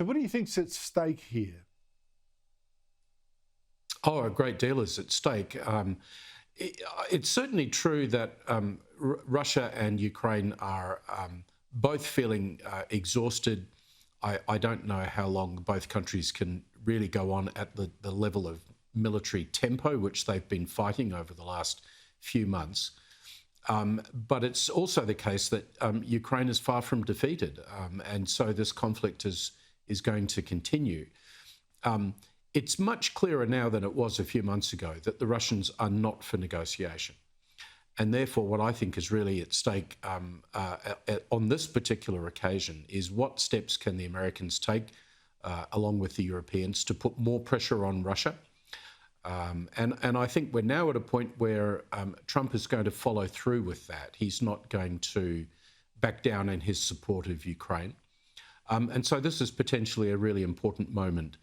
So what do you think's at stake here? Oh, a great deal is at stake. It's certainly true that Russia and Ukraine are both feeling exhausted. I don't know how long both countries can really go on at the level of military tempo which they've been fighting over the last few months. But it's also the case that Ukraine is far from defeated, and so this conflict is going to continue. It's much clearer now than it was a few months ago that the Russians are not for negotiation. And therefore, what I think is really at stake on this particular occasion is what steps can the Americans take, along with the Europeans, to put more pressure on Russia. And I think we're now at a point where Trump is going to follow through with that. He's not going to back down in his support of Ukraine. And so this is potentially a really important moment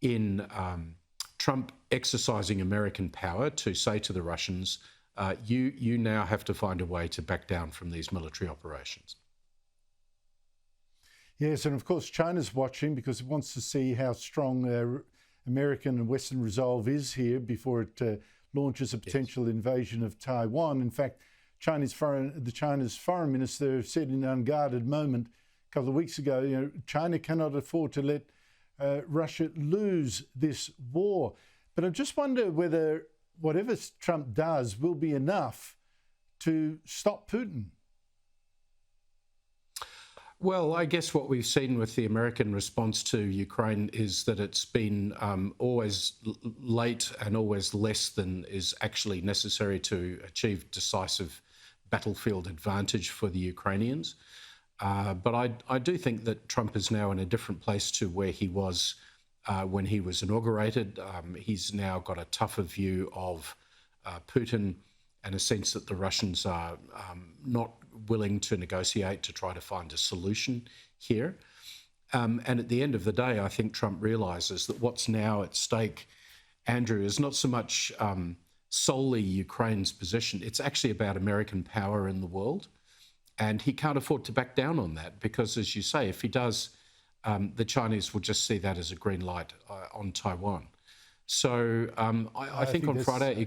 in Trump exercising American power to say to the Russians, you now have to find a way to back down from these military operations. Yes, and of course China's watching because it wants to see how strong American and Western resolve is here before it launches a potential invasion of Taiwan. In fact, China's foreign minister said in an unguarded moment a couple of weeks ago, China cannot afford to let Russia lose this war. But I just wonder whether whatever Trump does will be enough to stop Putin. Well, I guess what we've seen with the American response to Ukraine is that it's been always late and always less than is actually necessary to achieve decisive battlefield advantage for the Ukrainians. But I do think that Trump is now in a different place to where he was when he was inaugurated. He's now got a tougher view of Putin and a sense that the Russians are not willing to negotiate to try to find a solution here. And at the end of the day, I think Trump realises that what's now at stake, Andrew, is not so much solely Ukraine's position. It's actually about American power in the world. And he can't afford to back down on that because, as you say, if he does, the Chinese will just see that as a green light on Taiwan. So I think on Friday,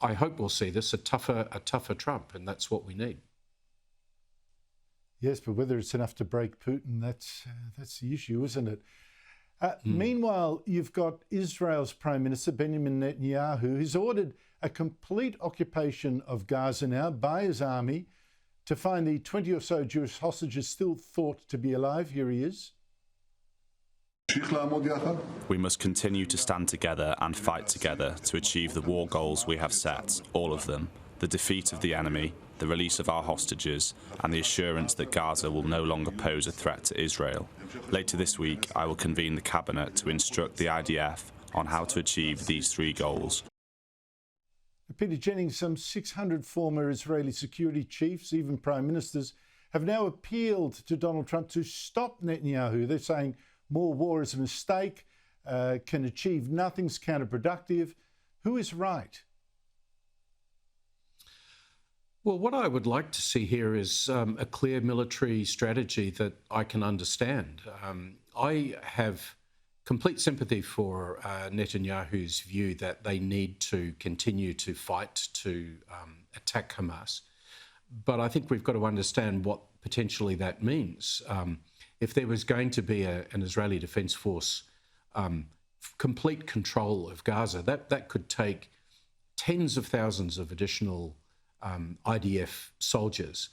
I hope we'll see this, a tougher Trump, and that's what we need. Yes, but whether it's enough to break Putin, that's the issue, isn't it? Meanwhile, you've got Israel's Prime Minister, Benjamin Netanyahu, who's ordered a complete occupation of Gaza now by his army to find the 20 or so Jewish hostages still thought to be alive. Here he is. We must continue to stand together and fight together to achieve the war goals we have set, all of them: the defeat of the enemy, the release of our hostages, and the assurance that Gaza will no longer pose a threat to Israel. Later this week, I will convene the cabinet to instruct the IDF on how to achieve these three goals. Peter Jennings, some 600 former Israeli security chiefs, even prime ministers, have now appealed to Donald Trump to stop Netanyahu. They're saying more war is a mistake, can achieve nothing's counterproductive. Who is right? Well, what I would like to see here is a clear military strategy that I can understand. I have complete sympathy for Netanyahu's view that they need to continue to fight to attack Hamas. But I think we've got to understand what potentially that means. If there was going to be an Israeli Defense Force complete control of Gaza, that could take tens of thousands of additional IDF soldiers.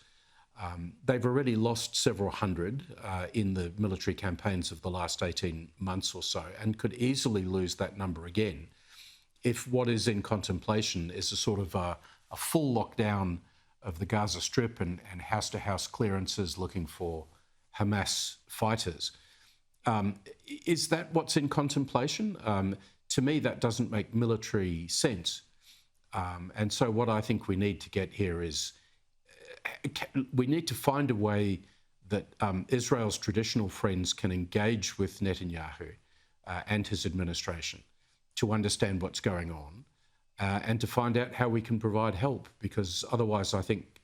They've already lost several hundred in the military campaigns of the last 18 months or so, and could easily lose that number again if what is in contemplation is a sort of a full lockdown of the Gaza Strip and house-to-house clearances looking for Hamas fighters. Is that what's in contemplation? To me, that doesn't make military sense. And so what I think we need to get here is we need to find a way that Israel's traditional friends can engage with Netanyahu and his administration to understand what's going on and to find out how we can provide help, because otherwise I think,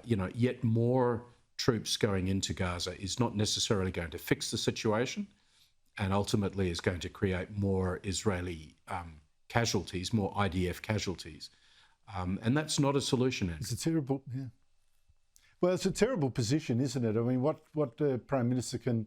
yet more troops going into Gaza is not necessarily going to fix the situation, and ultimately is going to create more Israeli casualties, more IDF casualties. And that's not a solution, Andrew. It's a terrible, yeah. Well, it's a terrible position, isn't it? I mean, what the Prime Minister can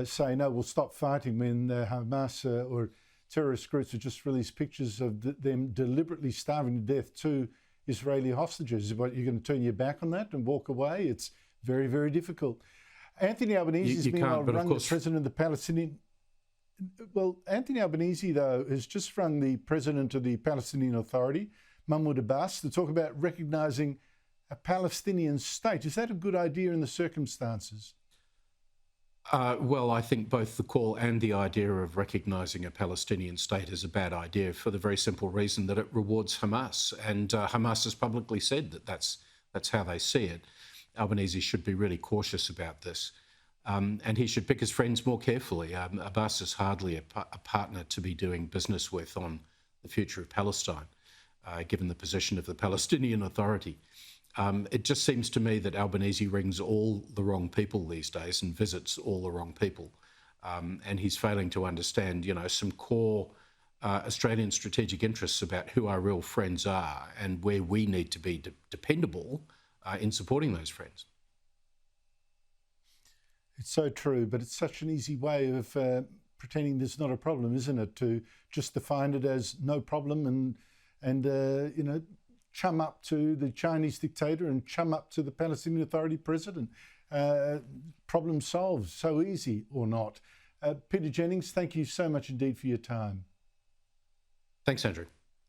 say, no, we'll stop fighting when Hamas or terrorist groups have just released pictures of them deliberately starving to death two Israeli hostages. What, you're going to turn your back on that and walk away? It's very, very difficult. Anthony Albanese has meanwhile rung the president of the Palestinian... Well, Anthony Albanese, though, has just rung the president of the Palestinian Authority, Mahmoud Abbas, to talk about recognising a Palestinian state. Is that a good idea in the circumstances? Well, I think both the call and the idea of recognising a Palestinian state is a bad idea for the very simple reason that it rewards Hamas. And Hamas has publicly said that that's how they see it. Albanese should be really cautious about this. And he should pick his friends more carefully. Abbas is hardly a partner to be doing business with on the future of Palestine, given the position of the Palestinian Authority. It just seems to me that Albanese rings all the wrong people these days and visits all the wrong people. And he's failing to understand, some core Australian strategic interests about who our real friends are and where we need to be dependable in supporting those friends. It's so true, but it's such an easy way of pretending there's not a problem, isn't it? To just define it as no problem and chum up to the Chinese dictator and chum up to the Palestinian Authority president. Problem solved, so easy or not. Peter Jennings, thank you so much indeed for your time. Thanks, Andrew.